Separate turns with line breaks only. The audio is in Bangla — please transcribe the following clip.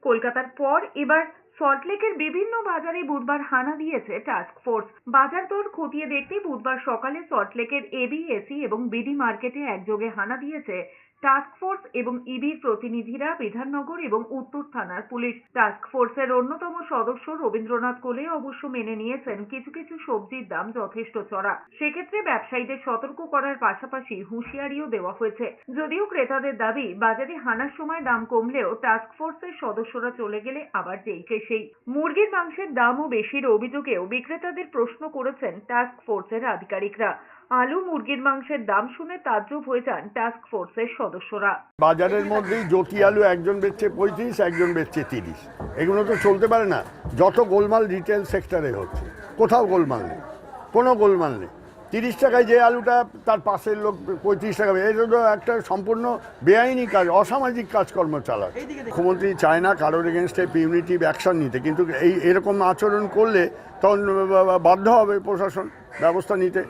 কলকাতার পর এবার সল্টলেকের বিভিন্ন বাজারে বুধবার হানা দিয়েছে টাস্ক ফোর্স। বাজার দর খতিয়ে দেখতে বুধবার সকালে সল্টলেকের এবিএসি এবং বিডি মার্কেটে একযোগে হানা দিয়েছে টাস্ক ফোর্স এবং ইবির প্রতিনিধিরা। বিধাননগর এবং উত্তর থানার পুলিশ টাস্ক ফোর্সের অন্যতম সদস্য রবীন্দ্রনাথ কোলে অবশ্য মেনে নিয়েছেন কিছু কিছু সবজির দাম যথেষ্ট চড়া। সেক্ষেত্রে ব্যবসায়ীদের সতর্ক করার পাশাপাশি হুঁশিয়ারিও দেওয়া হয়েছে। যদিও ক্রেতাদের দাবি, বাজারে হানার সময় দাম কমলেও টাস্ক ফোর্সের সদস্যরা চলে গেলে আবার যেইকে সেই। মুরগির মাংসের দামও বেশির অভিযোগেও বিক্রেতাদের প্রশ্ন করেছেন টাস্ক ফোর্সের আধিকারিকরা। আলু, মুরগির মাংসের দাম শুনে তাজ্জব হয়ে যান টাস্ক ফোর্সের সদস্যরা।
বাজারের মধ্যেই জ্যোতি আলু একজন বেচছে 35, একজন বেচছে 30। এগুলো তো চলতে পারে না। যত গোলমাল রিটেল সেক্টরে হচ্ছে, কোথাও গোলমাল নেই, কোনো গোলমাল নেই। 30 টাকায় যে আলুটা তার পাশের লোক 35 টাকা, এটা তো একটা সম্পূর্ণ বেআইনি কাজ, অসামাজিক কাজকর্ম চালাচ্ছে। মুখ্যমন্ত্রী চায় না কারোর এগেনস্টে পিউনিটিভ অ্যাকশন নিতে, কিন্তু এরকম আচরণ করলে তখন বাধ্য হবে প্রশাসন ব্যবস্থা নিতে।